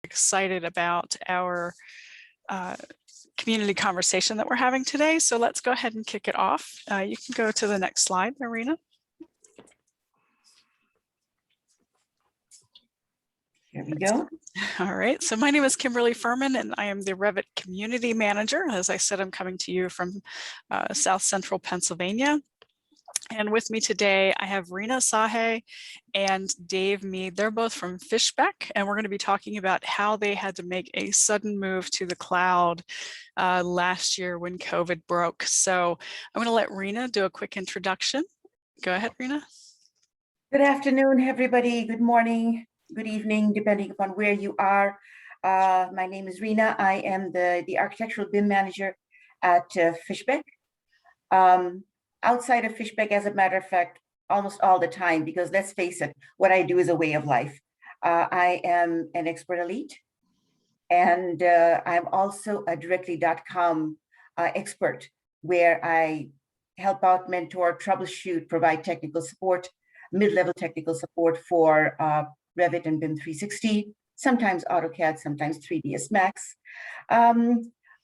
excited about our community conversation that we're having today. So let's go ahead and kick it off. You can go to the next slide, Rina. Here we go. All right, so my name is Kimberly Furman and I am the Revit Community Manager. As I said, I'm coming to you from South Central Pennsylvania. And with me today, I have Rina, Sahay, and Dave Meade. They're both from Fishbeck, and we're going to be talking about how they had to make a sudden move to the cloud last year when COVID broke. So I'm going to let Rina do a quick introduction. Go ahead, Rina. Good afternoon, everybody. Good morning, good evening, depending upon where you are. My name is Rina. I am the architectural BIM manager at Fishbeck. Outside of Fishbeck, as a matter of fact, almost all the time, because let's face it, what I do is a way of life. I am an expert elite, and I'm also a directly.com expert, where I help out, mentor, troubleshoot, provide technical support, mid-level technical support for Revit and BIM 360, sometimes AutoCAD, sometimes 3ds Max.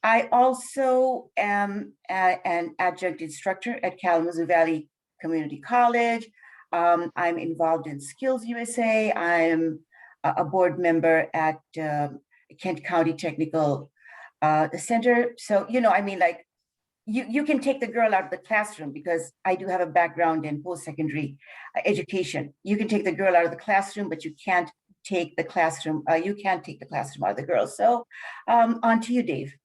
I also am an adjunct instructor at Kalamazoo Valley Community College. I'm involved in Skills USA. I'm a board member at Kent County Technical Center. So, you know, I mean, like, you can take the girl out of the classroom, because I do have a background in post-secondary education. You can take the girl out of the classroom, but you can't take the classroom. You can't take the classroom out of the girl. So on to you, Dave.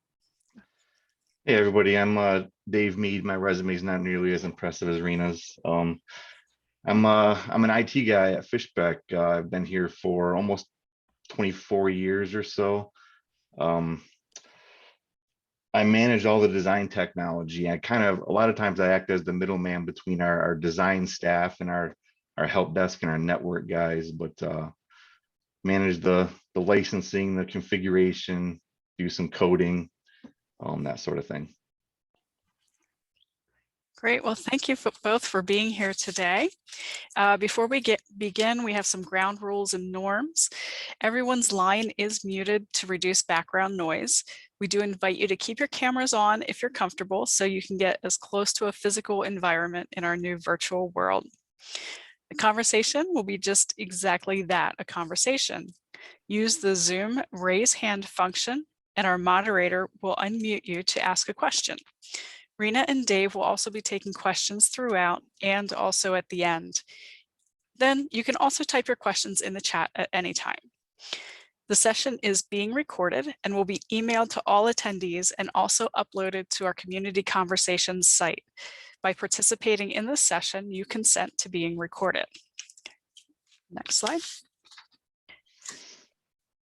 Hey everybody, I'm Dave Meade. My resume is not nearly as impressive as Rina's. I'm an IT guy at Fishbeck. I've been here for almost 24 years or so. I manage all the design technology. A lot of times I act as the middleman between our design staff and our help desk and our network guys, but manage the licensing, the configuration, do some coding, that sort of thing. Great. Well, thank you both for being here today. Before we begin, we have some ground rules and norms. Everyone's line is muted to reduce background noise. We do invite you to keep your cameras on if you're comfortable, so you can get as close to a physical environment in our new virtual world. The conversation will be just exactly that, a conversation. Use the Zoom raise hand function, and our moderator will unmute you to ask a question. Rina and Dave will also be taking questions throughout and also at the end. Then you can also type your questions in the chat at any time. The session is being recorded and will be emailed to all attendees and also uploaded to our community conversations site. By participating in this session, you consent to being recorded. Next slide.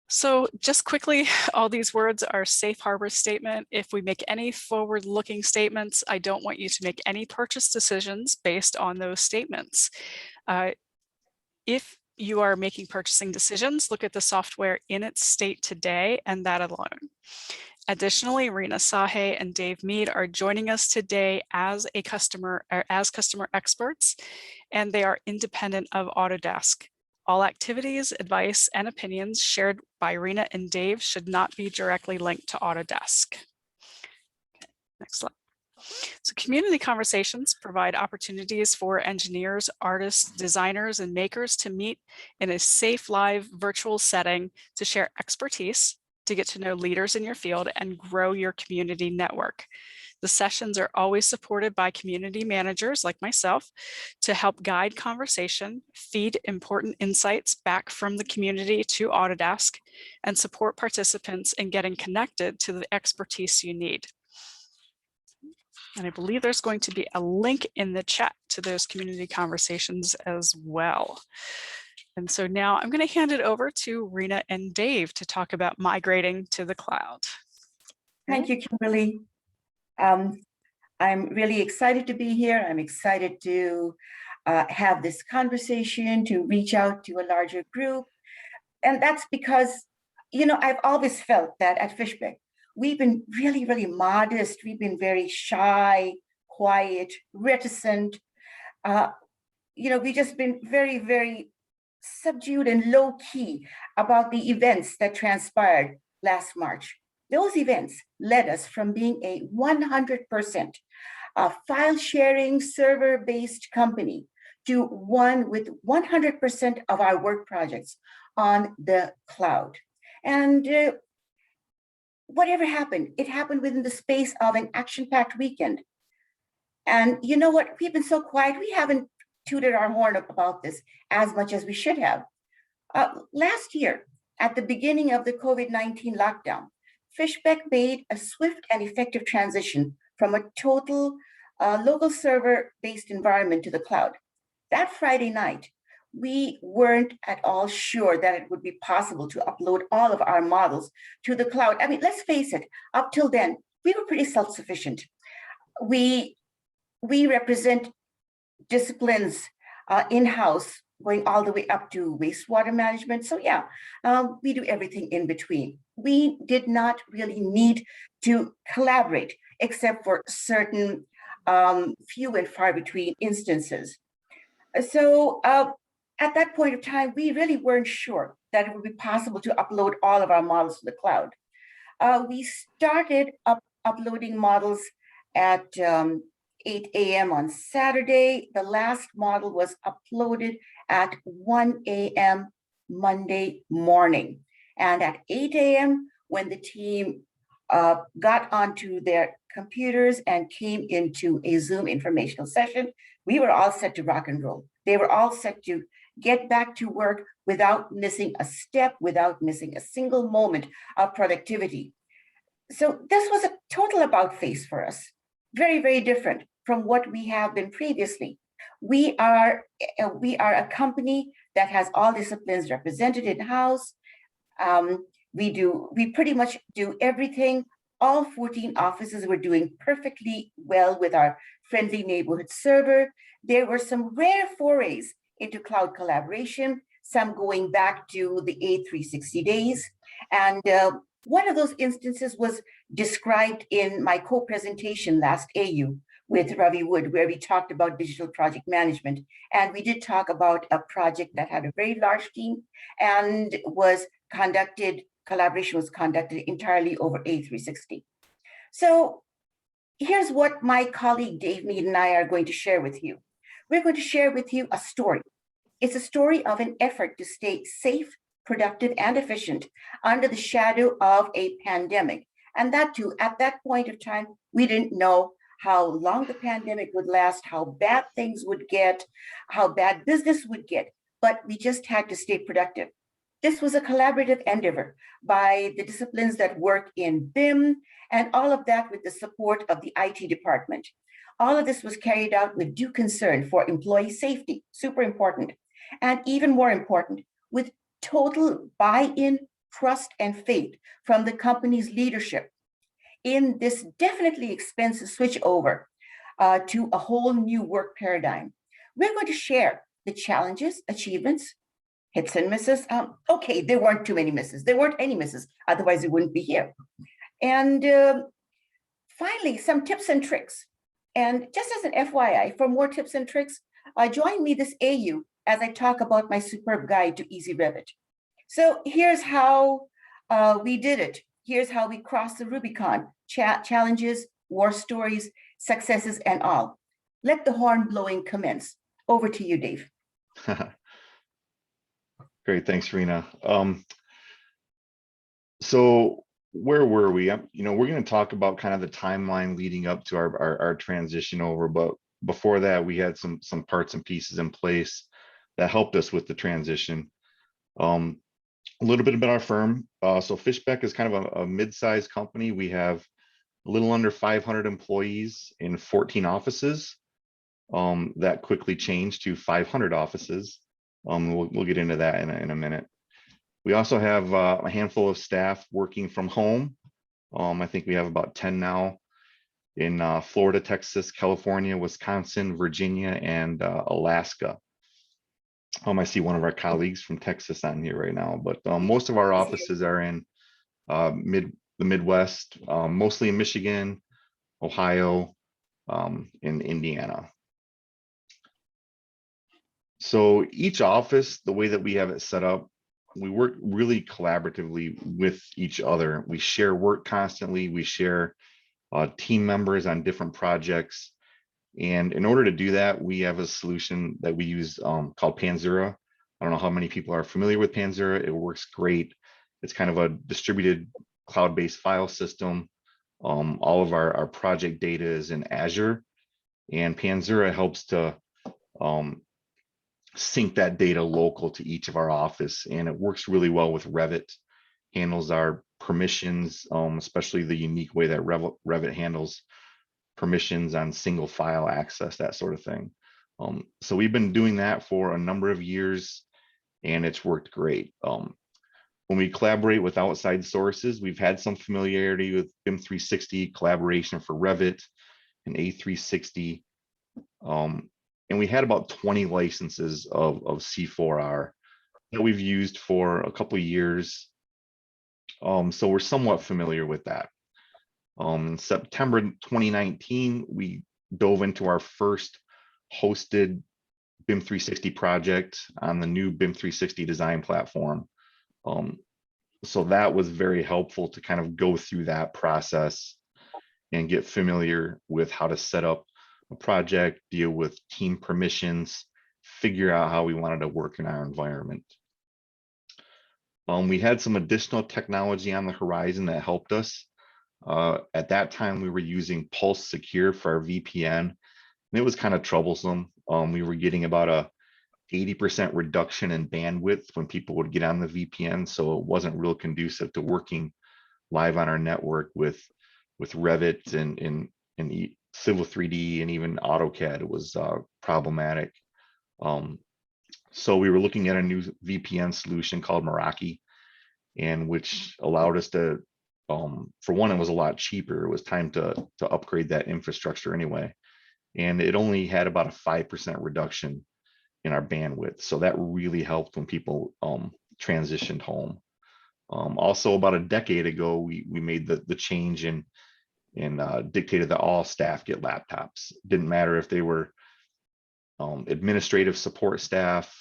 So just quickly, all these words are safe harbor statement. If we make any forward-looking statements, I don't want you to make any purchase decisions based on those statements. If you are making purchasing decisions, look at the software in its state today and that alone. Additionally, Rina, Sahay, and Dave Meade are joining us today as customer experts, and they are independent of Autodesk. All activities, advice, and opinions shared by Rina and Dave should not be directly linked to Autodesk. Okay, next slide. So community conversations provide opportunities for engineers, artists, designers, and makers to meet in a safe, live, virtual setting to share expertise, to get to know leaders in your field, and grow your community network. The sessions are always supported by community managers like myself to help guide conversation, feed important insights back from the community to Autodesk, and support participants in getting connected to the expertise you need. And I believe there's going to be a link in the chat to those community conversations as well. And so now I'm going to hand it over to Rina and Dave to talk about migrating to the cloud. Thank you, Kimberly. I'm really excited to be here. I'm excited to have this conversation, to reach out to a larger group. And that's because, you know, I've always felt that at Fishbeck, we've been really, really modest. We've been very shy, quiet, reticent. You know, we've just been very, very subdued and low key about the events that transpired last March. Those events led us from being a 100% file sharing server-based company to one with 100% of our work projects on the cloud. And whatever happened, it happened within the space of an action-packed weekend. And you know what? We've been so quiet. We haven't tooted our horn up about this as much as we should have. Last year, at the beginning of the COVID-19 lockdown, Fishbeck made a swift and effective transition from a total local server-based environment to the cloud. That Friday night, we weren't at all sure that it would be possible to upload all of our models to the cloud. I mean, let's face it, up till then, we were pretty self-sufficient. We represent disciplines in-house going all the way up to wastewater management. So yeah, we do everything in between. We did not really need to collaborate except for certain few and far between instances. So at that point of time, we really weren't sure that it would be possible to upload all of our models to the cloud. We started uploading models at 8 a.m. on Saturday. The last model was uploaded at 1 a.m. Monday morning. And at 8 a.m., when the team got onto their computers and came into a Zoom informational session, we were all set to rock and roll. They were all set to get back to work without missing a step, without missing a single moment of productivity. So this was a total about face for us. Very, very different from what we have been previously. We are a company that has all disciplines represented in-house. We pretty much do everything. All 14 offices were doing perfectly well with our friendly neighborhood server. There were some rare forays into cloud collaboration, some going back to the A360 days. And one of those instances was described in my co-presentation last AU with Ravi Wood, where we talked about digital project management. And we did talk about a project that had a very large team and collaboration was conducted entirely over A360. So here's what my colleague Dave Meade and I are going to share with you. We're going to share with you a story. It's a story of an effort to stay safe, productive, and efficient under the shadow of a pandemic. And that too, at that point of time, we didn't know how long the pandemic would last, how bad things would get, how bad business would get, but we just had to stay productive. This was a collaborative endeavor by the disciplines that work in BIM and all of that with the support of the IT department. All of this was carried out with due concern for employee safety, super important, and even more important, with total buy-in, trust, and faith from the company's leadership in this definitely expensive switch over to a whole new work paradigm. We're going to share the challenges, achievements, hits and misses. Okay, there weren't too many misses. There weren't any misses, otherwise we wouldn't be here. And finally, some tips and tricks. And just as an FYI, for more tips and tricks, join me this AU as I talk about my superb guide to easy Revit. So here's how we did it. Here's how we crossed the Rubicon, challenges, war stories, successes, and all. Let the horn blowing commence. Over to you, Dave. Great, thanks, Rina. So where were we? We're going to talk about kind of the timeline leading up to our transition over, but before that, we had some parts and pieces in place that helped us with the transition. A little bit about our firm. So Fishbeck is kind of a mid-sized company. We have a little under 500 employees in 14 offices. That quickly changed to 500 offices. We'll get into that in a minute. We also have a handful of staff working from home. I think we have about 10 now in Florida, Texas, California, Wisconsin, Virginia, and Alaska. I see one of our colleagues from Texas on here right now, but most of our offices are in the Midwest, mostly in Michigan, Ohio, and Indiana. So each office, the way that we have it set up, we work really collaboratively with each other. We share work constantly. We share team members on different projects. And in order to do that, we have a solution that we use called Panzura. I don't know how many people are familiar with Panzura. It works great. It's kind of a distributed cloud-based file system. All of our project data is in Azure, and Panzura helps to sync that data local to each of our office. And it works really well with Revit, handles our permissions, especially the unique way that Revit handles permissions on single file access, that sort of thing. So we've been doing that for a number of years, and it's worked great. When we collaborate with outside sources, we've had some familiarity with BIM 360 collaboration for Revit and A360. And we had about 20 licenses of C4R that we've used for a couple of years. So we're somewhat familiar with that. In September 2019, we dove into our first hosted BIM 360 project on the new BIM 360 design platform. So that was very helpful to kind of go through that process and get familiar with how to set up a project, deal with team permissions, figure out how we wanted to work in our environment. We had some additional technology on the horizon that helped us. At that time, we were using Pulse Secure for our VPN, and it was kind of troublesome. We were getting about a 80% reduction in bandwidth when people would get on the VPN, so it wasn't real conducive to working live on our network with Revit and Civil 3D and even AutoCAD. It was problematic. So we were looking at a new VPN solution called Meraki, and which allowed us to, for one, it was a lot cheaper. It was time to upgrade that infrastructure anyway. And it only had about a 5% reduction in our bandwidth. So that really helped when people transitioned home. Also, about a decade ago, we made the change and dictated that all staff get laptops. Didn't matter if they were administrative support staff,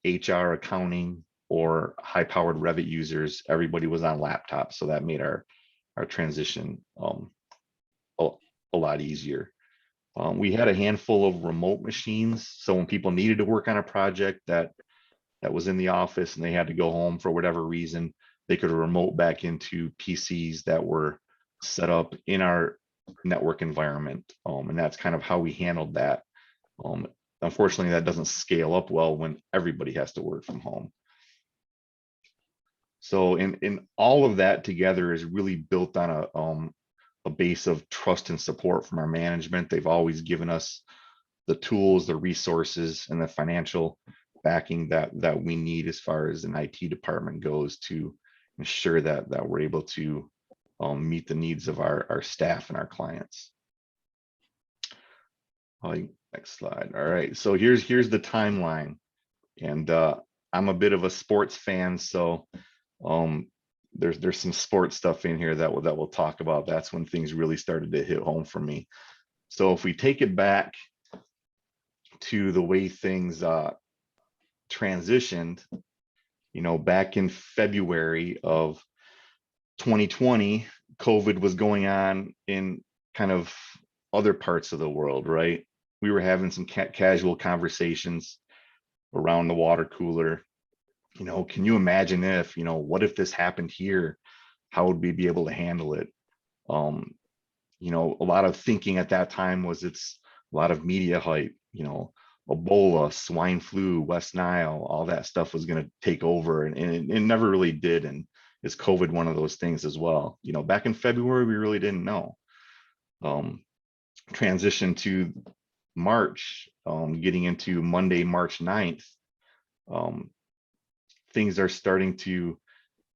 HR, accounting, or high-powered Revit users. Everybody was on laptops, so that made our transition a lot easier. We had a handful of remote machines, so when people needed to work on a project that was in the office and they had to go home for whatever reason, they could remote back into PCs that were set up in our network environment, and that's kind of how we handled that. Unfortunately, that doesn't scale up well when everybody has to work from home. So in all of that together is really built on a base of trust and support from our management. They've always given us the tools, the resources, and the financial backing that we need as far as an IT department goes to ensure that we're able to meet the needs of our staff and our clients. Next slide. All right, so here's the timeline, and I'm a bit of a sports fan, so there's some sports stuff in here that we'll talk about. That's when things really started to hit home for me. So if we take it back to the way things transitioned, back in February of 2020, COVID was going on in kind of other parts of the world, right? We were having some casual conversations around the water cooler. Can you imagine if, what if this happened here? How would we be able to handle it? A lot of thinking at that time was it's a lot of media hype, Ebola, swine flu, West Nile, all that stuff was going to take over, and it never really did. And is COVID one of those things as well? Back in February, we really didn't know. Transition to March, getting into Monday, March 9th, things are starting to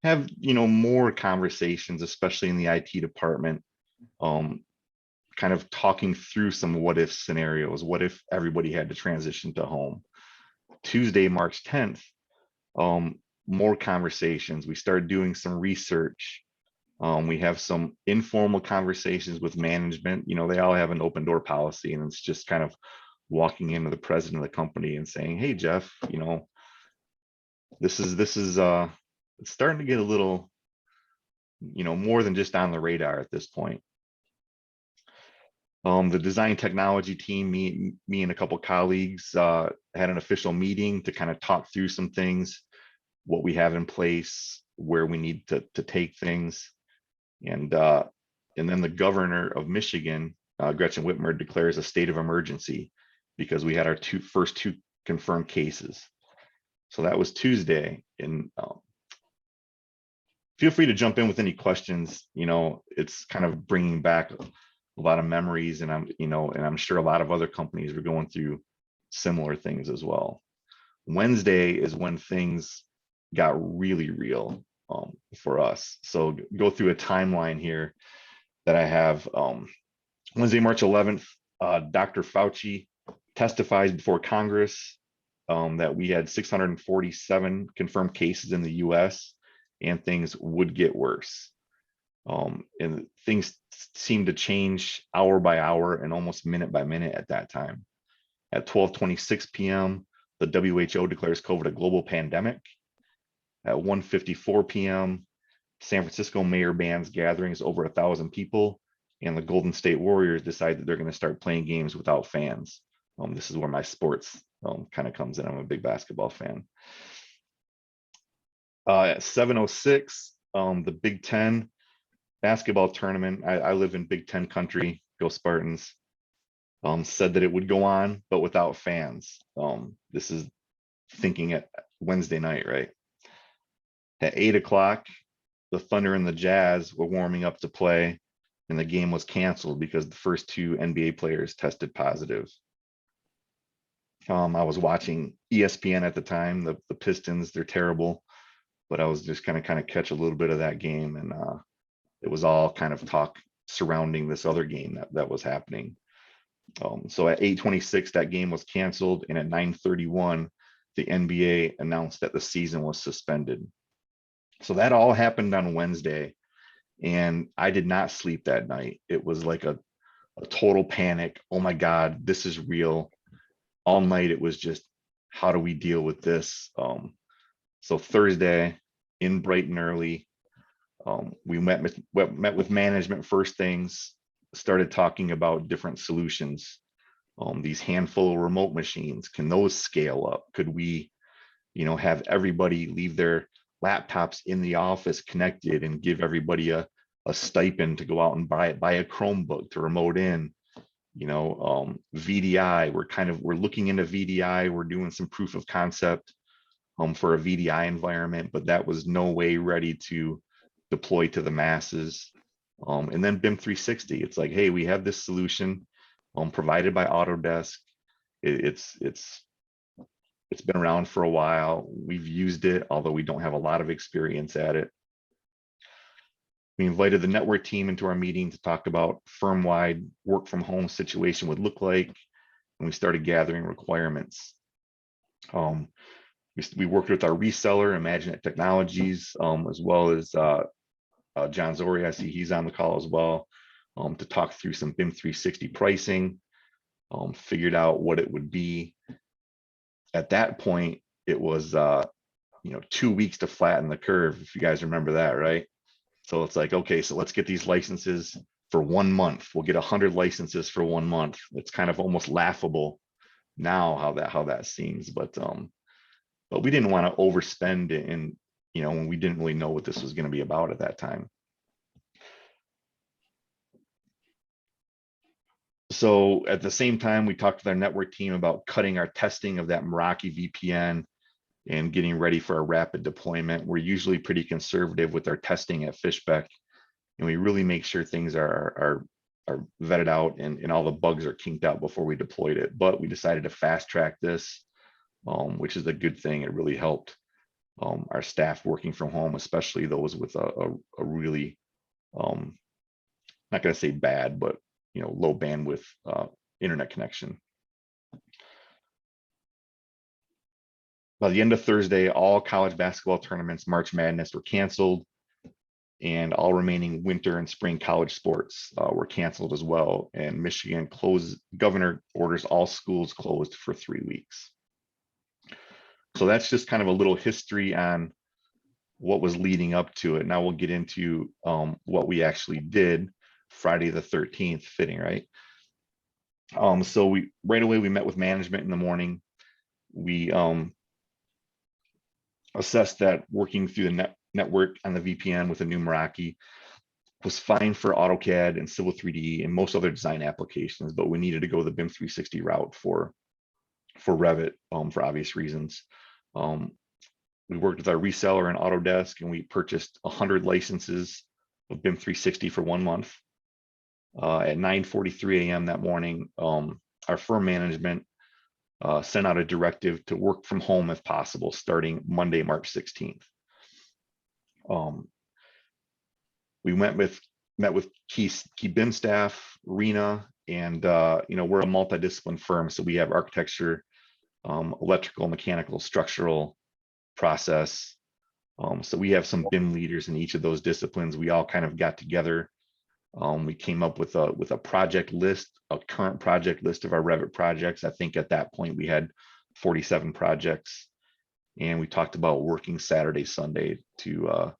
have, more conversations, especially in the IT department, kind of talking through some what if scenarios. What if everybody had to transition to home? Tuesday, March 10th, more conversations. We started doing some research. We have some informal conversations with management. They all have an open door policy, and it's just kind of walking into the president of the company and saying, "Hey, Jeff, this is it's starting to get a little, more than just on the radar at this point." The design technology team, me and a couple colleagues had an official meeting to kind of talk through some things, what we have in place, where we need to take things. And then the governor of Michigan, Gretchen Whitmer, declares a state of emergency because we had our first two confirmed cases. So that was Tuesday. And feel free to jump in with any questions. It's kind of bringing back a lot of memories, and I'm sure a lot of other companies were going through similar things as well. Wednesday is when things got really real for us. So go through a timeline here that I have. Wednesday, March 11th, Dr. Fauci testifies before Congress that we had 647 confirmed cases in the US and things would get worse. And things seemed to change hour by hour and almost minute by minute at that time. At 12:26 p.m., the WHO declares COVID a global pandemic. At 1:54 p.m., San Francisco mayor bans gatherings over 1,000 people, and the Golden State Warriors decide that they're going to start playing games without fans. This is where my sports kind of comes in. I'm a big basketball fan. At 7:06, the Big Ten basketball tournament, I live in Big Ten country, go Spartans, said that it would go on, but without fans. This is thinking at Wednesday night, right? At 8 o'clock, the Thunder and the Jazz were warming up to play, and the game was canceled because the first two NBA players tested positive. I was watching ESPN at the time, the Pistons, they're terrible, but I was just kind of catch a little bit of that game, and it was all kind of talk surrounding this other game that was happening. So at 8:26, that game was canceled, and at 9:31, the NBA announced that the season was suspended. So that all happened on Wednesday, and I did not sleep that night. It was like a total panic. Oh my God, this is real. All night it was just, how do we deal with this? So Thursday, in bright and early, we met with management first things, started talking about different solutions. These handful of remote machines, can those scale up? Could we, have everybody leave their laptops in the office connected and give everybody a stipend to go out and buy a Chromebook to remote in? VDI, we're looking into VDI. We're doing some proof of concept for a VDI environment, but that was no way ready to deploy to the masses. And then BIM 360, it's like, hey, we have this solution provided by Autodesk. It's been around for a while. We've used it, although we don't have a lot of experience at it. We invited the network team into our meeting to talk about firm-wide work from home situation would look like, and we started gathering requirements. We worked with our reseller, Imaginet Technologies, as well as John Zori. I see he's on the call as well, to talk through some BIM 360 pricing, figured out what it would be. At that point, it was 2 weeks to flatten the curve, if you guys remember that, right? So it's like, okay, so let's get these licenses for 1 month. We'll get 100 licenses for 1 month. It's kind of almost laughable now how that seems, but we didn't want to overspend it, and when we didn't really know what this was going to be about at that time. So at the same time, we talked with our network team about cutting our testing of that Meraki VPN and getting ready for a rapid deployment. We're usually pretty conservative with our testing at Fishbeck, and we really make sure things are vetted out and all the bugs are kinked out before we deployed it. But we decided to fast track this, which is a good thing. It really helped our staff working from home, especially those with a really, not going to say bad, but low bandwidth internet connection. By the end of Thursday, all college basketball tournaments, March Madness, were canceled. and all remaining winter and spring college sports were canceled as well. And Michigan governor orders all schools closed for 3 weeks. So that's just kind of a little history on what was leading up to it. Now we'll get into what we actually did Friday the 13th, fitting, right? So right away we met with management in the morning. We assessed that working through the network on the VPN with a new Meraki was fine for AutoCAD and Civil 3D and most other design applications, but we needed to go the BIM 360 route for Revit for obvious reasons. We worked with our reseller and Autodesk, and we purchased 100 licenses of BIM 360 for 1 month. At 9:43 a.m. that morning, our firm management sent out a directive to work from home if possible, starting Monday, March 16th. We met with key BIM staff, Rina, and we're a multidiscipline firm, so we have architecture, electrical, mechanical, structural, process. So we have some BIM leaders in each of those disciplines. We all kind of got together. We came up with a project list, a current project list of our Revit projects. I think at that point we had 47 projects, and we talked about working Saturday, Sunday to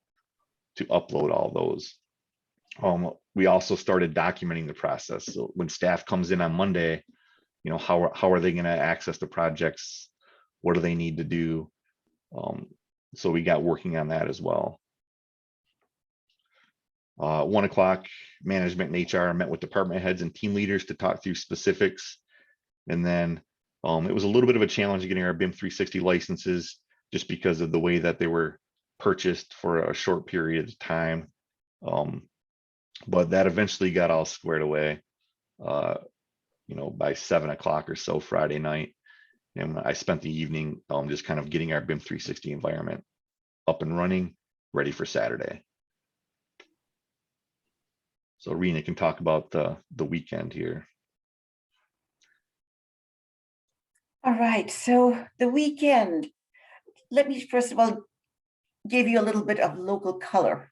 upload all those. We also started documenting the process. So when staff comes in on Monday, how are they going to access the projects? What do they need to do? So we got working on that as well. 1 o'clock, management and HR met with department heads and team leaders to talk through specifics. And then it was a little bit of a challenge getting our BIM 360 licenses just because of the way that they were purchased for a short period of time. But that eventually got all squared away, by 7 o'clock or so Friday night. And I spent the evening just kind of getting our BIM 360 environment up and running, ready for Saturday. So Rina can talk about the weekend here. All right, so the weekend, let me first of all give you a little bit of local color.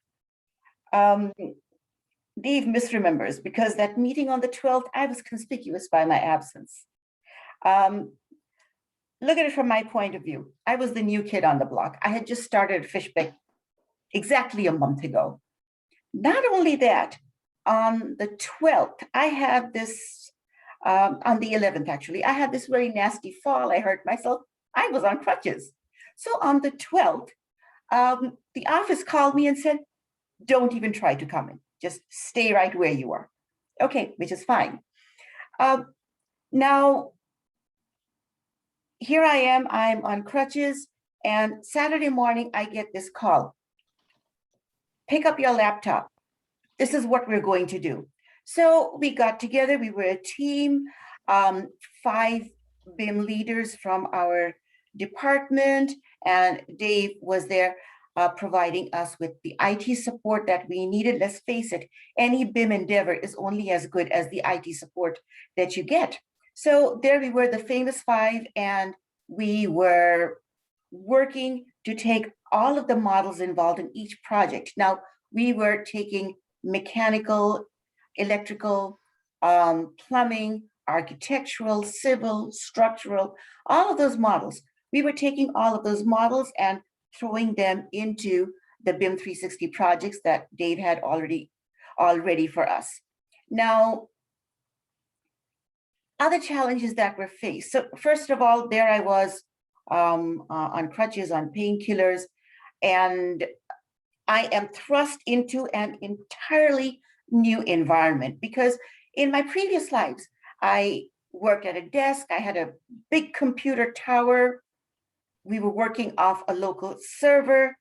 Dave misremembers because that meeting on the 12th, I was conspicuous by my absence. Look at it from my point of view. I was the new kid on the block. I had just started Fishbeck exactly a month ago. Not only that, on the 12th, I had this, on the 11th actually, I had this very nasty fall. I hurt myself. I was on crutches. So on the 12th, the office called me and said, don't even try to come in. Just stay right where you are. Okay, which is fine. Now, here I am, I'm on crutches, and Saturday morning, I get this call. Pick up your laptop. This is what we're going to do. So we got together, we were a team, 5 BIM leaders from our department, and Dave was there providing us with the IT support that we needed. Let's face it, any BIM endeavor is only as good as the IT support that you get. So there we were, the famous 5, and we were working to take all of the models involved in each project. Now, we were taking mechanical, electrical, plumbing, architectural, civil, structural, all of those models. We were taking all of those models and throwing them into the BIM 360 projects that Dave had already for us. Now, other challenges that were faced. So first of all, there I was on crutches, on painkillers, and I am thrust into an entirely new environment because in my previous lives, I worked at a desk, I had a big computer tower, we were working off a local server.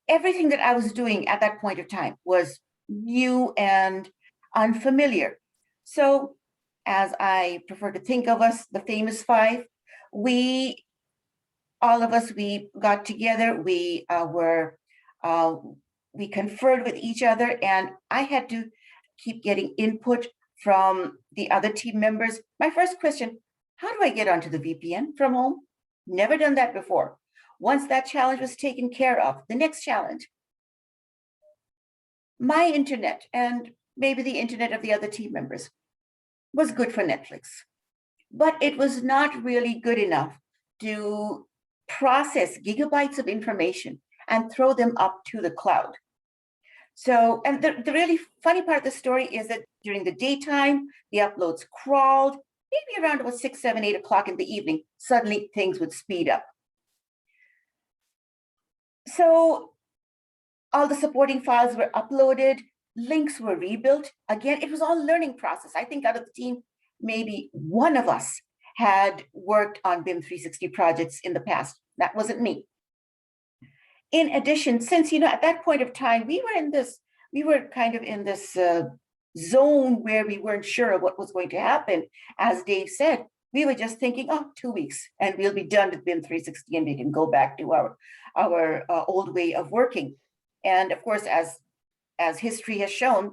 Everything that I was doing at that point of time was new and unfamiliar. So as I prefer to think of us, the famous 5, all of us, we got together, we conferred with each other, and I had to keep getting input from the other team members. My first question, how do I get onto the VPN from home? Never done that before. Once that challenge was taken care of, the next challenge, My internet and maybe the internet of the other team members was good for Netflix, but it was not really good enough to process gigabytes of information and throw them up to the cloud. So, and the really funny part of the story is that during the daytime, the uploads crawled, maybe around about 6, 7, 8 o'clock in the evening, suddenly things would speed up. So all the supporting files were uploaded, links were rebuilt. Again, it was all a learning process. I think out of the team, maybe one of us had worked on BIM 360 projects in the past. That wasn't me. In addition, since, at that point of time, we were kind of in this zone where we weren't sure of what was going to happen. As Dave said, we were just thinking, 2 weeks and we'll be done with BIM 360 and we can go back to our old way of working. And of course, as history has shown,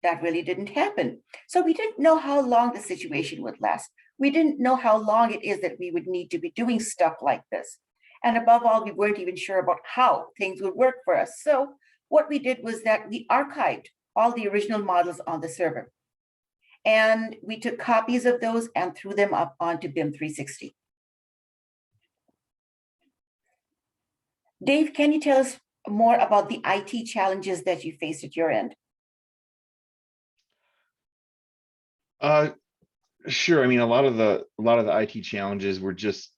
that really didn't happen. So we didn't know how long the situation would last. We didn't know how long it is that we would need to be doing stuff like this. And above all, we weren't even sure about how things would work for us. So what we did was that we archived all the original models on the server. And we took copies of those and threw them up onto BIM 360. Dave, can you tell us more about the IT challenges that you faced at your end? Sure. I mean, a lot of the IT challenges were just,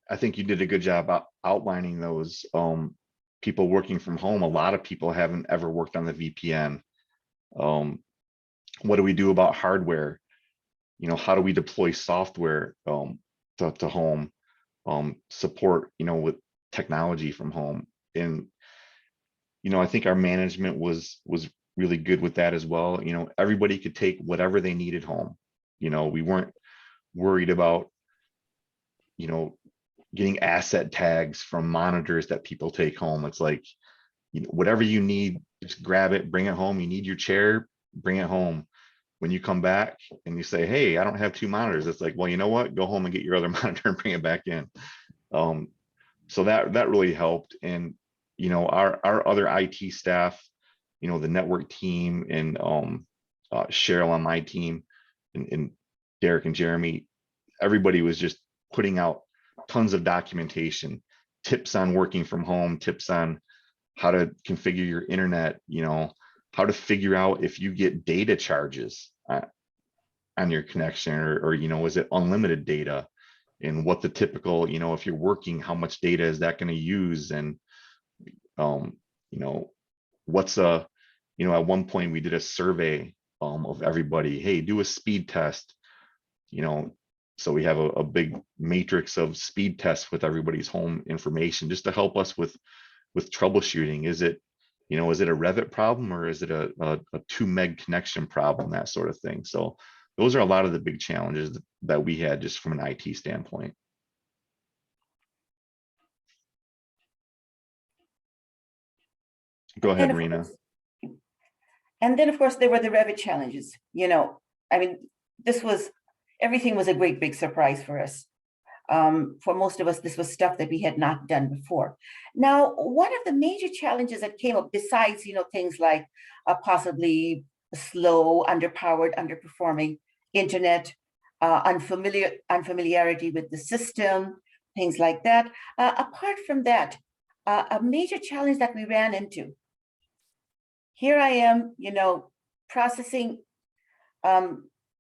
I think you did a good job outlining those. People working from home, a lot of people haven't ever worked on the VPN. What do we do about hardware? How do we deploy software to home? Support, with technology from home. And, I think our management was really good with that as well. Everybody could take whatever they needed home. We weren't worried about, getting asset tags from monitors that people take home. It's like, whatever you need, just grab it, bring it home. You need your chair, bring it home. When you come back and you say, hey, I don't have 2 monitors, it's like, well, you know what? Go home and get your other monitor and bring it back in. So that really helped. And, our other IT staff, the network team and Cheryl on my team and Derek and Jeremy, everybody was just putting out tons of documentation, tips on working from home, tips on how to configure your internet, how to figure out if you get data charges on your connection or is it unlimited data, and what the typical, if you're working, how much data is that going to use? And, what's at one point we did a survey of everybody, hey, do a speed test, so we have a big matrix of speed tests with everybody's home information just to help us with troubleshooting. Is it a Revit problem or is it a 2 meg connection problem, that sort of thing. So those are a lot of the big challenges that we had just from an IT standpoint. Go ahead, Rina. And then of course there were the Revit challenges. I mean, everything was a great big surprise for us. For most of us, this was stuff that we had not done before. Now, one of the major challenges that came up, besides things like possibly slow, underpowered, underperforming internet, unfamiliarity with the system, things like that. Apart from that, a major challenge that we ran into. Here I am, processing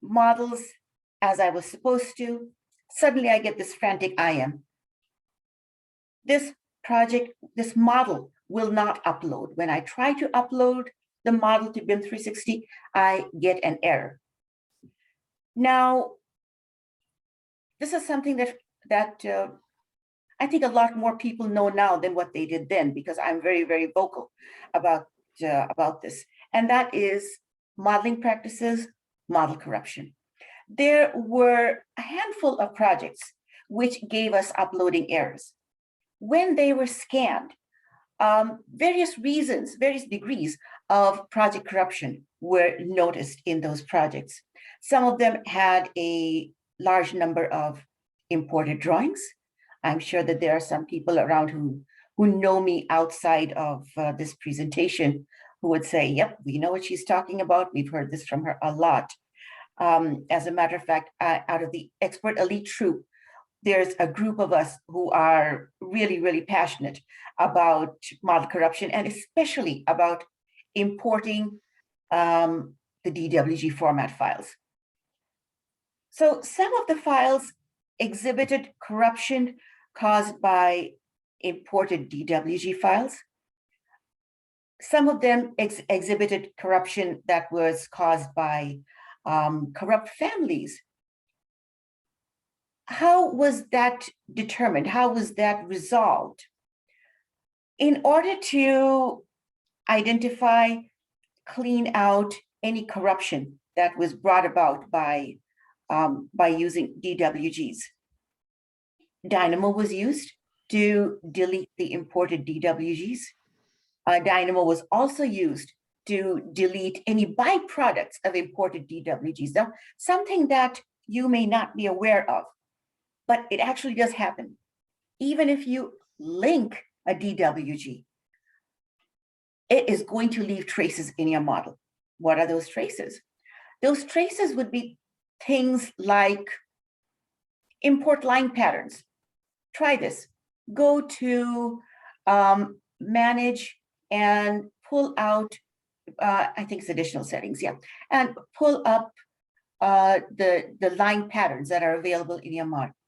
models as I was supposed to. Suddenly I get this frantic IM. This model will not upload. When I try to upload the model to BIM 360, I get an error. Now, this is something that I think a lot more people know now than what they did then, because I'm very, very vocal about this. And that is modeling practices, model corruption. There were a handful of projects which gave us uploading errors. When they were scanned, various degrees of project corruption were noticed in those projects. Some of them had a large number of imported drawings. I'm sure that there are some people around who know me outside of this presentation who would say, yep, we know what she's talking about. We've heard this from her a lot. As a matter of fact, out of the expert elite troop, there's a group of us who are really, really passionate about model corruption, and especially about importing the DWG format files. So some of the files exhibited corruption caused by imported DWG files. Some of them exhibited corruption that was caused by corrupt families. How was that determined? How was that resolved? In order to identify, clean out any corruption that was brought about by using DWGs, Dynamo was used to delete the imported DWGs. Dynamo was also used to delete any byproducts of imported DWGs. Now, something that you may not be aware of, but it actually does happen. Even if you link a DWG, it is going to leave traces in your model. What are those traces? Those traces would be things like import line patterns. Try this. Go to manage and pull out, I think it's additional settings, yeah, and pull up the line patterns that are available in your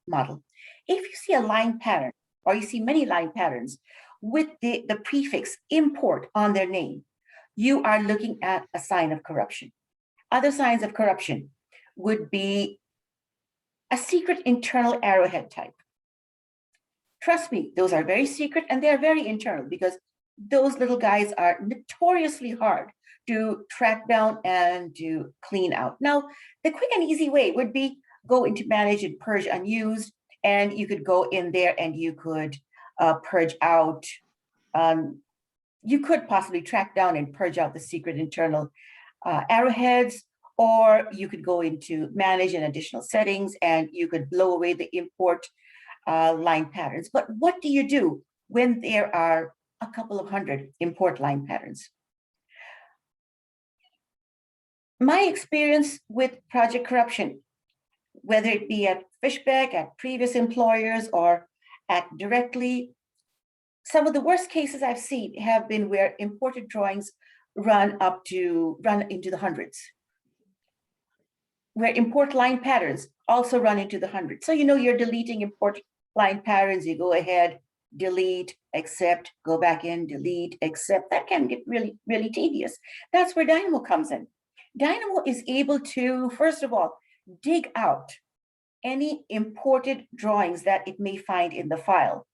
model. If you see a line pattern, or you see many line patterns with the prefix import on their name, you are looking at a sign of corruption. Other signs of corruption would be a secret internal arrowhead type. Trust me, those are very secret and they're very internal, because those little guys are notoriously hard to track down and to clean out. Now, the quick and easy way would be go into manage and purge unused, and you could go in there and you could purge out, you could possibly track down and purge out the secret internal arrowheads, or you could go into manage and additional settings and you could blow away the import line patterns. But what do you do when there are a couple of hundred import line patterns? My experience with project corruption, whether it be at Fishbeck, at previous employers, or at directly, some of the worst cases I've seen have been where imported drawings run into the hundreds, where import line patterns also run into the hundreds. So you know you're deleting import line patterns, you go ahead, delete, accept, go back in, delete, accept. That can get really, really tedious. That's where Dynamo comes in. Dynamo is able to, first of all, dig out any imported drawings that it may find in the file.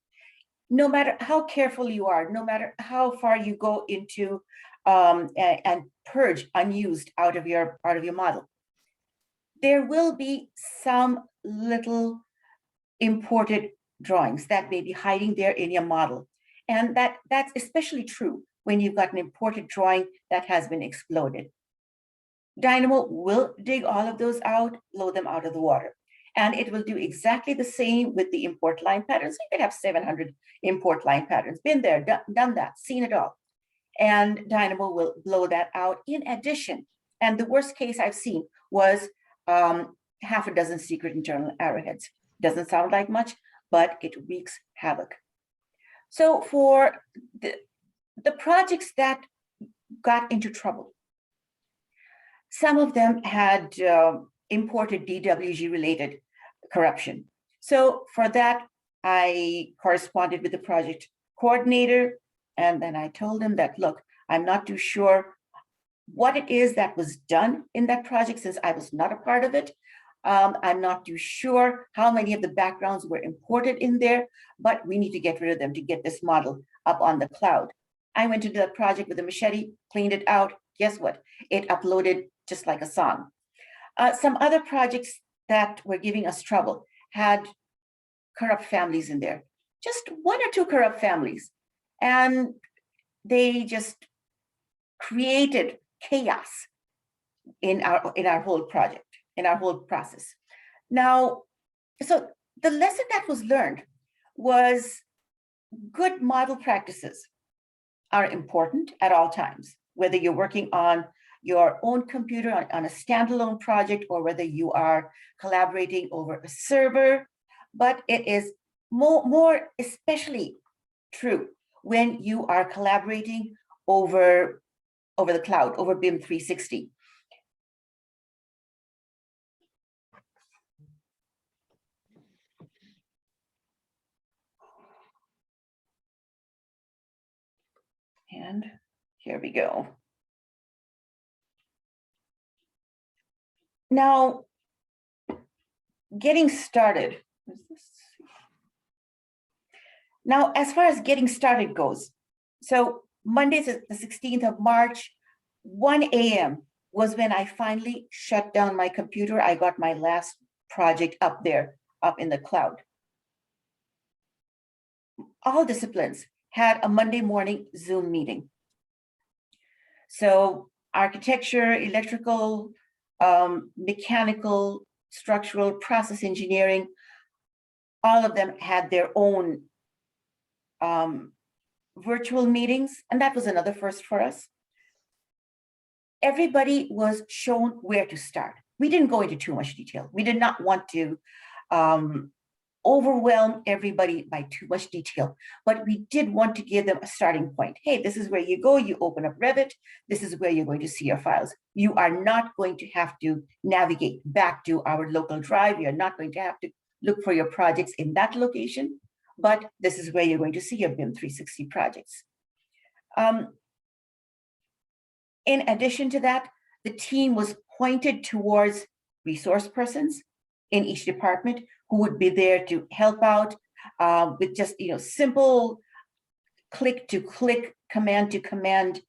No matter how careful you are, no matter how far you go into and purge unused out of your model, there will be some little imported drawings that may be hiding there in your model. And that's especially true when you've got an imported drawing that has been exploded. Dynamo will dig all of those out, blow them out of the water. And it will do exactly the same with the import line patterns. You could have 700 import line patterns, been there, done that, seen it all. And Dynamo will blow that out in addition. And the worst case I've seen was half a dozen secret internal arrowheads. Doesn't sound like much, but it wreaks havoc. So for the projects that got into trouble, some of them had imported DWG related corruption. So for that, I corresponded with the project coordinator, and then I told him that, look, I'm not too sure what it is that was done in that project since I was not a part of it. I'm not too sure how many of the backgrounds were imported in there, but we need to get rid of them to get this model up on the cloud. I went into the project with a machete, cleaned it out. Guess what? It uploaded just like a song. Some other projects that were giving us trouble had corrupt families in there, just one or two corrupt families. And they just created chaos in our whole project, in our whole process. Now, so the lesson that was learned was good model practices are important at all times. whether you're working on your own computer on a standalone project or whether you are collaborating over a server, but it is more especially true when you are collaborating over the cloud, over BIM 360. And here we go. Now, getting started. Now, as far as getting started goes, so Monday, the 16th of March, 1 a.m. was when I finally shut down my computer. I got my last project up there, up in the cloud. All disciplines had a Monday morning Zoom meeting. So architecture, electrical, mechanical, structural, process engineering, all of them had their own virtual meetings, and that was another first for us. Everybody was shown where to start. We didn't go into too much detail. We did not want to overwhelm everybody by too much detail, but we did want to give them a starting point. Hey, this is where you go, you open up Revit, this is where you're going to see your files. You are not going to have to navigate back to our local drive. You're not going to have to look for your projects in that location, but this is where you're going to see your BIM 360 projects. In addition to that, the team was pointed towards resource persons in each department who would be there to help out with just simple click to click, command to command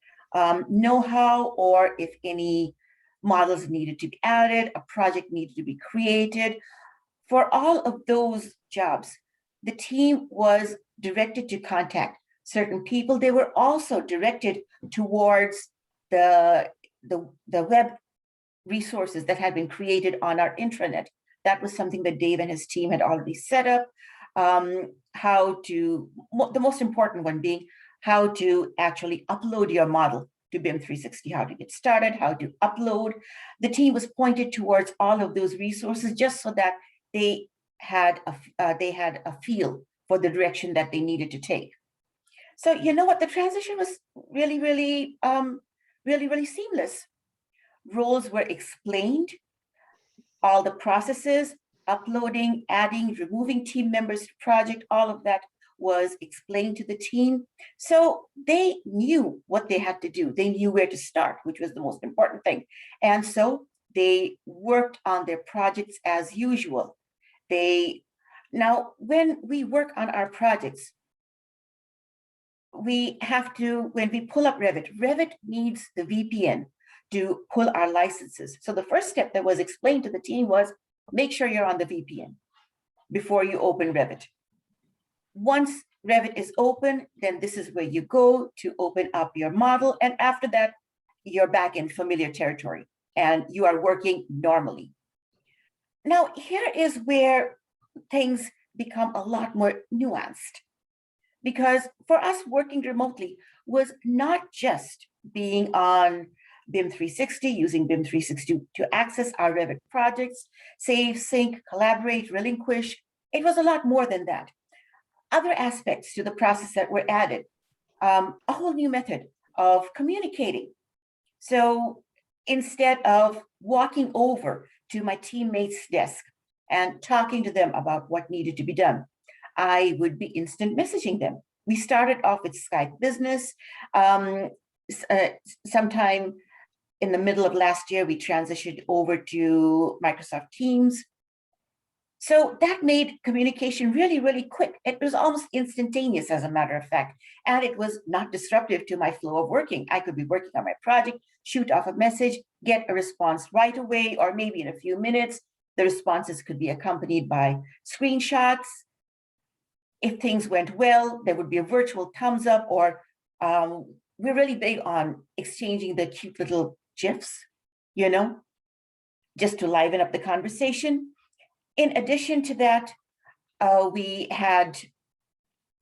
know-how, or if any models needed to be added, a project needed to be created. For all of those jobs, the team was directed to contact certain people. They were also directed towards the web resources that had been created on our intranet. That was something that Dave and his team had already set up. The most important one being how to actually upload your model to BIM 360, how to get started, how to upload. The team was pointed towards all of those resources just so that they had a feel for the direction that they needed to take. So you know what, the transition was really seamless. Roles were explained, all the processes, uploading, adding, removing team members to project, all of that was explained to the team. So they knew what they had to do. They knew where to start, which was the most important thing. And so they worked on their projects as usual. Now, when we work on our projects, we have to, when we pull up Revit needs the VPN to pull our licenses. So the first step that was explained to the team was make sure you're on the VPN before you open Revit. Once Revit is open, then this is where you go to open up your model. And after that, you're back in familiar territory and you are working normally. Now, here is where things become a lot more nuanced, because for us, working remotely was not just being on BIM 360, using BIM 360 to access our Revit projects, save, sync, collaborate, relinquish. It was a lot more than that. Other aspects to the process that were added, a whole new method of communicating. So instead of walking over to my teammate's desk and talking to them about what needed to be done, I would be instant messaging them. We started off with Skype Business. Sometime in the middle of last year, we transitioned over to Microsoft Teams. So that made communication really quick. It was almost instantaneous, as a matter of fact, and it was not disruptive to my flow of working. I could be working on my project, shoot off a message, get a response right away, or maybe in a few minutes. The responses could be accompanied by screenshots. If things went well, there would be a virtual thumbs up, or we're really big on exchanging the cute little GIFs, just to liven up the conversation. In addition to that, we had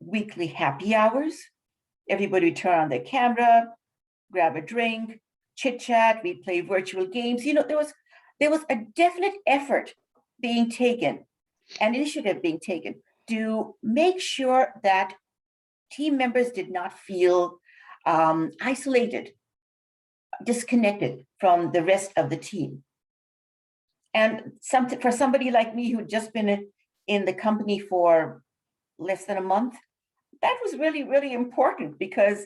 weekly happy hours. Everybody would turn on their camera, grab a drink, chit chat, we'd play virtual games. You know, there was a definite effort being taken, and initiative being taken to make sure that team members did not feel isolated, disconnected from the rest of the team. And for somebody like me who'd just been in the company for less than a month, that was really, really important, because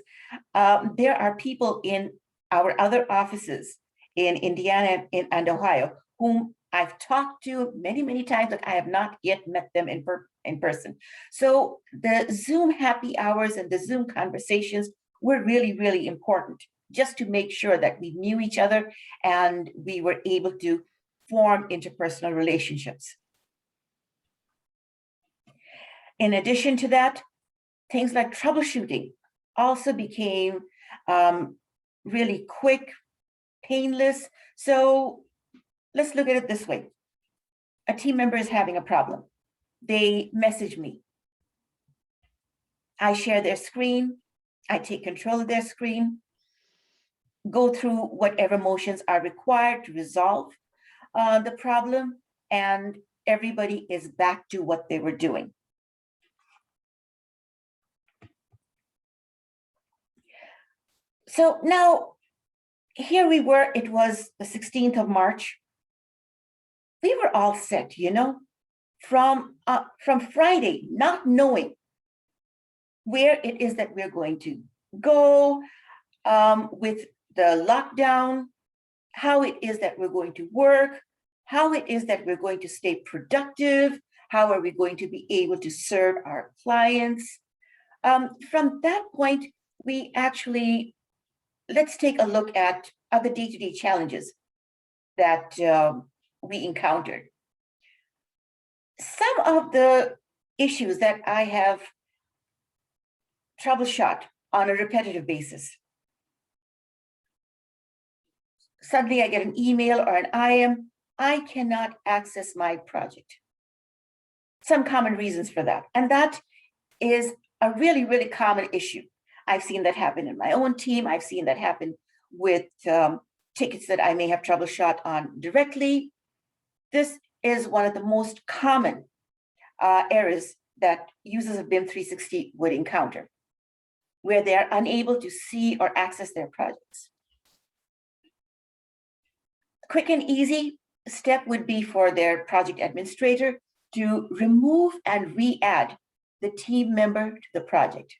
there are people in our other offices in Indiana and Ohio whom I've talked to many, many times, but I have not yet met them in person. So the Zoom happy hours and the Zoom conversations were really, really important, just to make sure that we knew each other and we were able to form interpersonal relationships. In addition to that, things like troubleshooting also became really quick, painless. So let's look at it this way. A team member is having a problem. They message me. I share their screen. I take control of their screen, go through whatever motions are required to resolve the problem, and everybody is back to what they were doing. So now, here we were, it was the 16th of March. We were all set, you know, from Friday, not knowing where it is that we're going to go with the lockdown, how it is that we're going to work, how it is that we're going to stay productive, how are we going to be able to serve our clients. From that point, we actually, let's take a look at other day-to-day challenges that we encountered. Some of the issues that I have troubleshot on a repetitive basis. Suddenly I get an email or an IM, I cannot access my project. Some common reasons for that. And that is a really, really common issue. I've seen that happen in my own team. I've seen that happen with tickets that I may have troubleshot on directly. This is one of the most common errors that users of BIM 360 would encounter, where they're unable to see or access their projects. Quick and easy step would be for their project administrator to remove and re-add the team member to the project.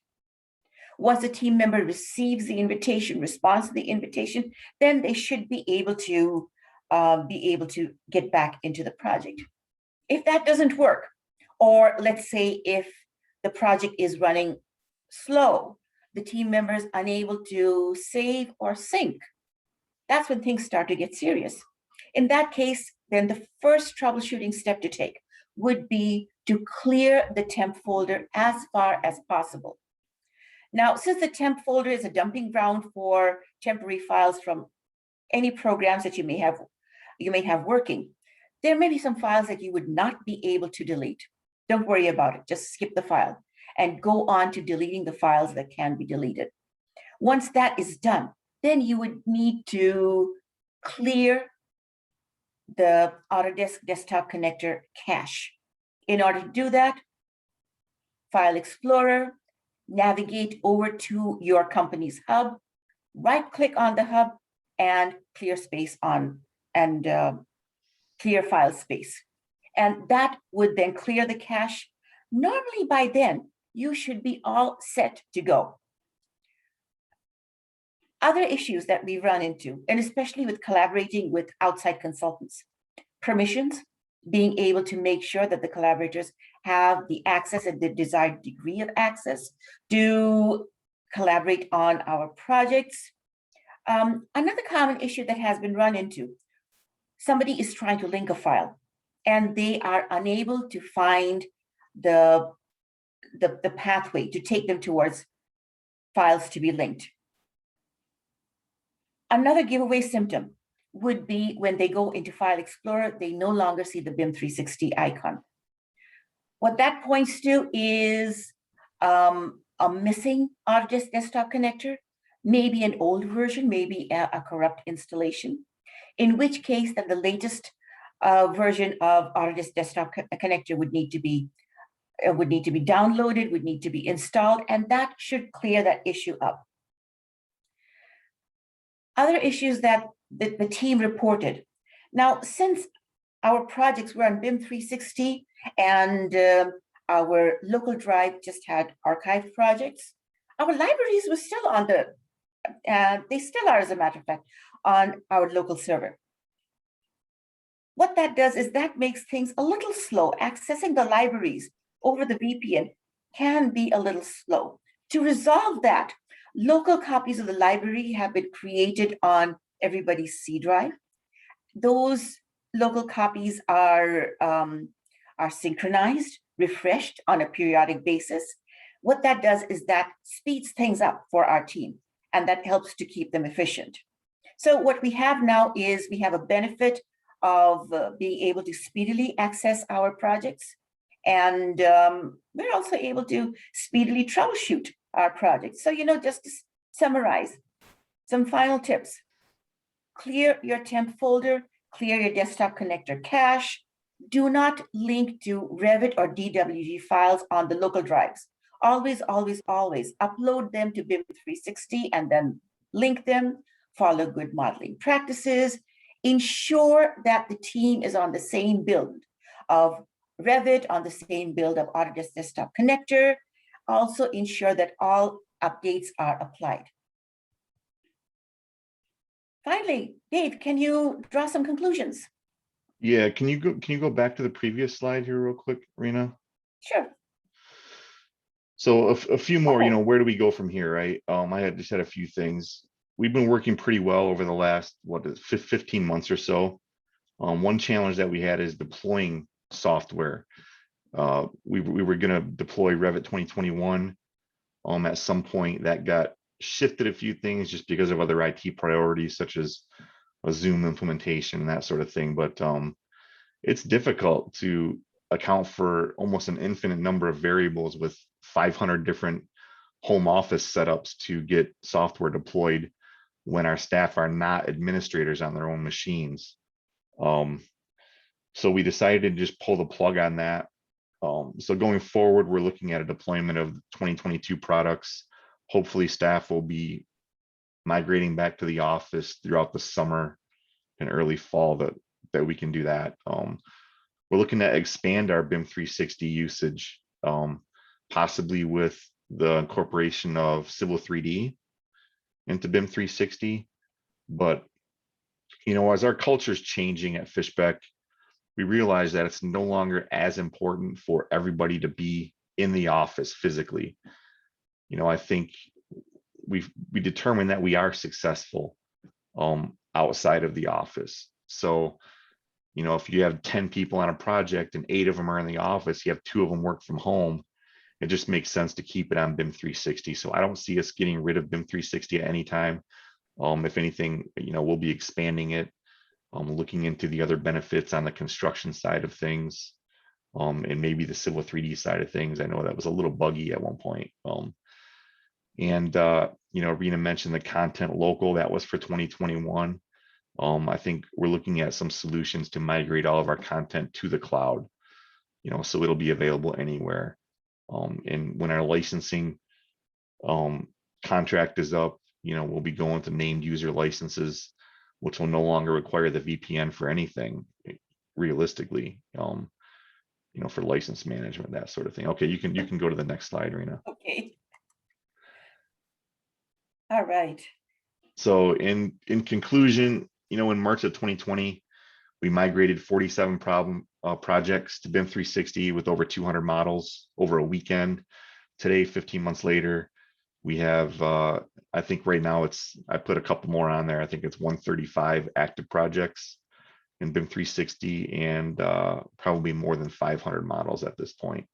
Once the team member receives the invitation, responds to the invitation, then they should be able to get back into the project. If that doesn't work, or let's say if the project is running slow, the team member is unable to save or sync, that's when things start to get serious. In that case, then the first troubleshooting step to take would be to clear the temp folder as far as possible. Now, since the temp folder is a dumping ground for temporary files from any programs that you may have working, there may be some files that you would not be able to delete. Don't worry about it, just skip the file and go on to deleting the files that can be deleted. Once that is done, then you would need to clear the Autodesk Desktop Connector cache. In order to do that, File Explorer, navigate over to your company's hub, right-click on the hub, and clear space on, and clear file space. And that would then clear the cache. Normally by then, you should be all set to go. Other issues that we run into, and especially with collaborating with outside consultants, permissions, being able to make sure that the collaborators have the access and the desired degree of access to collaborate on our projects. Another common issue that has been run into, somebody is trying to link a file and they are unable to find the pathway to take them towards files to be linked. Another giveaway symptom would be when they go into File Explorer, they no longer see the BIM 360 icon. What that points to is a missing Autodesk Desktop Connector. maybe an old version, maybe a corrupt installation, in which case then the latest version of Autodesk Desktop Connector would need to be downloaded, would need to be installed, and that should clear that issue up. Other issues that the team reported. Now, since our projects were on BIM 360 and our local drive just had archived projects, our libraries were still on they still are, as a matter of fact, on our local server. What that does is that makes things a little slow. Accessing the libraries over the VPN can be a little slow. To resolve that, local copies of the library have been created on everybody's C drive. Those local copies are synchronized, refreshed on a periodic basis. What that does is that speeds things up for our team, and that helps to keep them efficient. So what we have now is we have a benefit of being able to speedily access our projects, and we're also able to speedily troubleshoot our projects. So, just to summarize, some final tips. Clear your temp folder, clear your desktop connector cache. Do not link to Revit or DWG files on the local drives. Always, always, always upload them to BIM 360 and then link them. Follow good modeling practices. Ensure that the team is on the same build of Revit, on the same build of Autodesk Desktop Connector. Also ensure that all updates are applied. Finally, Dave, can you draw some conclusions? Yeah, can you go back to the previous slide here real quick, Rina? Sure. So a few more, where do we go from here, right? I just had a few things. We've been working pretty well over the last, 15 months or so. One challenge that we had is deploying software. We were going to deploy Revit 2021. At some point that got shifted a few things just because of other IT priorities, such as a Zoom implementation and that sort of thing. But it's difficult to account for almost an infinite number of variables with 500 different home office setups to get software deployed when our staff are not administrators on their own machines. So we decided to just pull the plug on that. So going forward, we're looking at a deployment of 2022 products. Hopefully staff will be migrating back to the office throughout the summer and early fall that we can do that. We're looking to expand our BIM 360 usage, possibly with the incorporation of Civil 3D into BIM 360. But, as our culture is changing at Fishbeck, we realize that it's no longer as important for everybody to be in the office physically. I think we determined that we are successful outside of the office. So, if you have 10 people on a project and 8 of them are in the office, you have 2 of them work from home, it just makes sense to keep it on BIM 360. So I don't see us getting rid of BIM 360 at any time. If anything, we'll be expanding it, looking into the other benefits on the construction side of things, and maybe the Civil 3D side of things. I know that was a little buggy at one point. Rina mentioned the content local, that was for 2021. I think we're looking at some solutions to migrate all of our content to the cloud, so it'll be available anywhere. And when our licensing contract is up, we'll be going to named user licenses, which will no longer require the VPN for anything, realistically, for license management, that sort of thing. Okay, you can go to the next slide, Rina. Okay. All right. So in conclusion, in March of 2020, we migrated 47 projects to BIM 360 with over 200 models over a weekend. Today, 15 months later, we have, I think right now I put a couple more on there. I think it's 135 active projects in BIM 360 and probably more than 500 models at this point.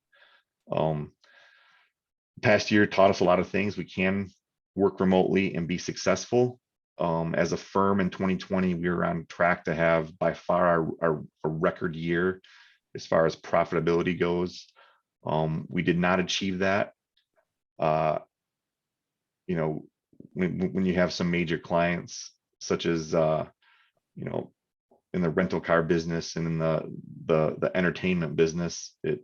Past year taught us a lot of things. We can work remotely and be successful. As a firm in 2020, we were on track to have by far our record year as far as profitability goes. We did not achieve that. when you have some major clients, such as, you know, in the rental car business and in the entertainment business, it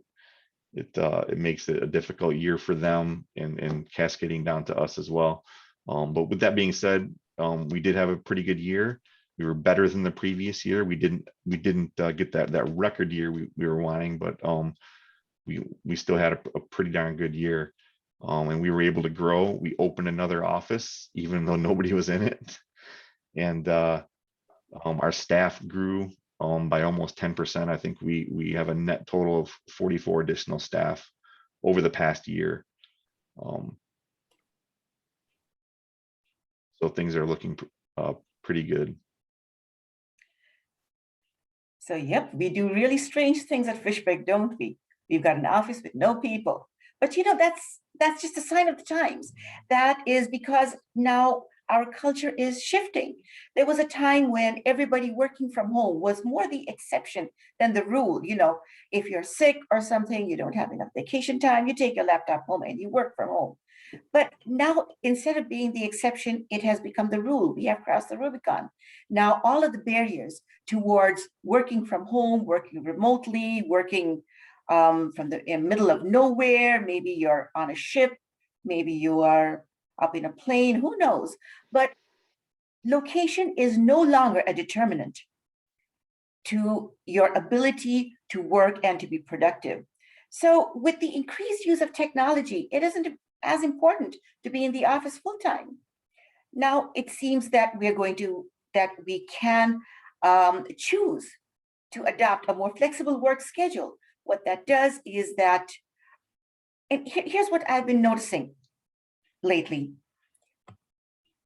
makes it a difficult year for them, and cascading down to us as well. But with that being said, we did have a pretty good year. We were better than the previous year. We didn't get that record year we were wanting, but we still had a pretty darn good year. And we were able to grow. We opened another office, even though nobody was in it. And our staff grew by almost 10%. I think we have a net total of 44 additional staff over the past year. So things are looking pretty good. So, yep, we do really strange things at Fishbeck, don't we? We've got an office with no people. But you know, that's just a sign of the times. That is because now our culture is shifting. There was a time when everybody working from home was more the exception than the rule. You know, if you're sick or something, you don't have enough vacation time, you take your laptop home and you work from home. But now, instead of being the exception, it has become the rule. We have crossed the Rubicon. Now, all of the barriers towards working from home, working remotely, working from the middle of nowhere, maybe you're on a ship, maybe you are up in a plane, who knows? But location is no longer a determinant to your ability to work and to be productive. So with the increased use of technology, it isn't as important to be in the office full time. Now it seems that we can choose to adopt a more flexible work schedule. What that does is that, and here's what I've been noticing lately.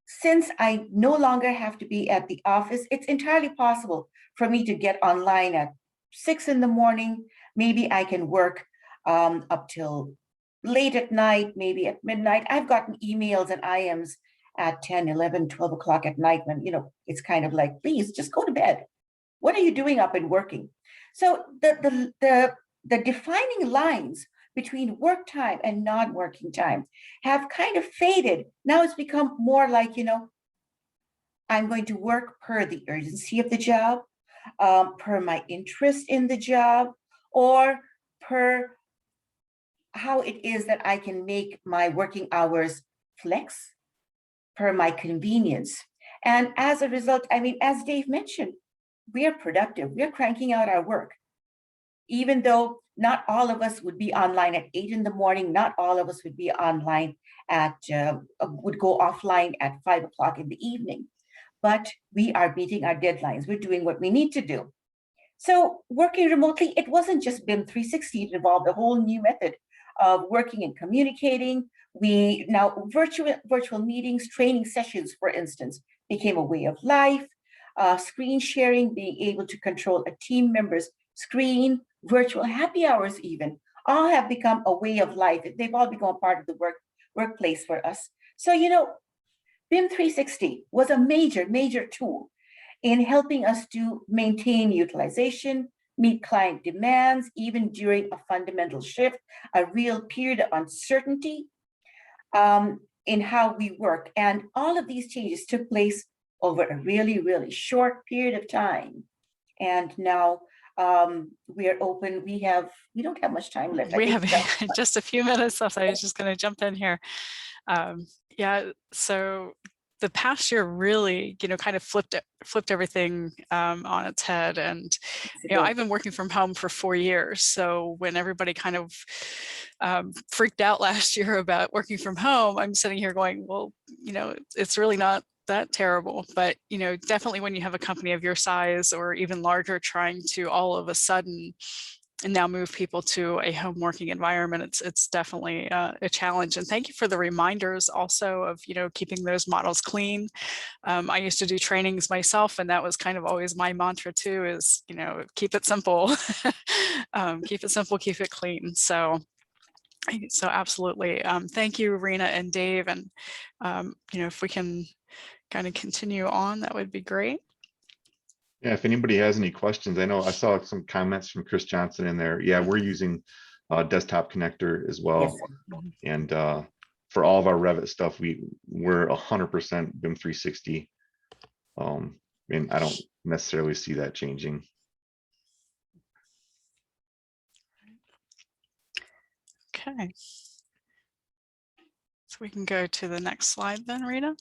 Since I no longer have to be at the office, it's entirely possible for me to get online at 6 in the morning. Maybe I can work up till late at night, maybe at midnight. I've gotten emails and IMs at 10, 11, 12 o'clock at night when, you know, it's kind of like, please just go to bed. What are you doing up and working? So the defining lines between work time and non-working time have kind of faded. Now it's become more like, you know, I'm going to work per the urgency of the job, per my interest in the job, or per how it is that I can make my working hours flex per my convenience. And as a result, I mean, as Dave mentioned, we are productive. We're cranking out our work. Even though not all of us would be online at 8 in the morning, not all of us would be online would go offline at 5 o'clock in the evening. But we are meeting our deadlines. We're doing what we need to do. So working remotely, it wasn't just BIM 360, it involved a whole new method of working and communicating. We now virtual meetings, training sessions, for instance, became a way of life. Screen sharing, being able to control a team member's screen, virtual happy hours even, all have become a way of life. They've all become part of the workplace for us. So, you know, BIM 360 was a major tool in helping us to maintain utilization, meet client demands, even during a fundamental shift, a real period of uncertainty in how we work. And all of these changes took place over a really short period of time. And now we are open. We don't have much time left. We have just a few minutes left. I was just going to jump in here. Yeah, so the past year really, you know, kind of flipped everything on its head. And, you know, I've been working from home for 4 years. So when everybody kind of freaked out last year about working from home, I'm sitting here going, well, you know, it's really not that terrible. But, you know, definitely when you have a company of your size or even larger trying to all of a sudden and now move people to a home working environment, it's definitely a challenge. And thank you for the reminders also of, you know, keeping those models clean. I used to do trainings myself, and that was kind of always my mantra too, is, you know, keep it simple, keep it simple, keep it clean. So absolutely. Thank you, Rina and Dave. And, you know, if we can kind of continue on, that would be great. Yeah, if anybody has any questions, I know I saw some comments from Chris Johnson in there. Yeah, we're using desktop connector as well. Yes. And for all of our Revit stuff, we're 100% BIM 360. And I don't necessarily see that changing. Okay. So we can go to the next slide then, Rina.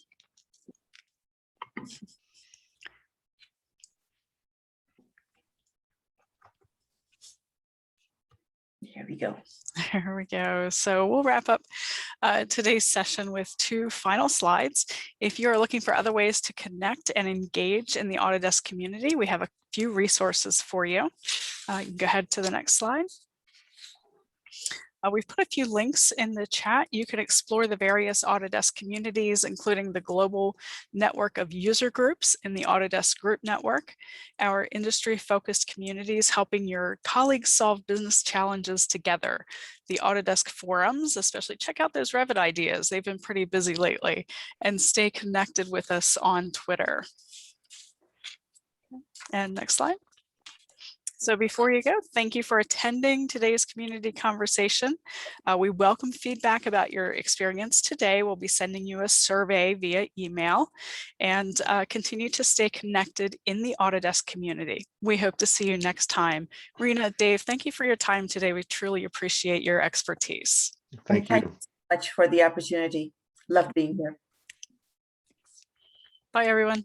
Here we go. There we go. So we'll wrap up today's session with 2 final slides. If you're looking for other ways to connect and engage in the Autodesk community, we have a few resources for you. You can go ahead to the next slide. We've put a few links in the chat. You can explore the various Autodesk communities, including the global network of user groups in the Autodesk Group Network, our industry-focused communities helping your colleagues solve business challenges together, the Autodesk forums, especially check out those Revit ideas. They've been pretty busy lately, and stay connected with us on Twitter. And next slide. So before you go, thank you for attending today's community conversation. We welcome feedback about your experience today. We'll be sending you a survey via email, and continue to stay connected in the Autodesk community. We hope to see you next time. Rina, Dave, thank you for your time today. We truly appreciate your expertise. Thank Thank you. you so much for the opportunity. Love being here. Bye, everyone.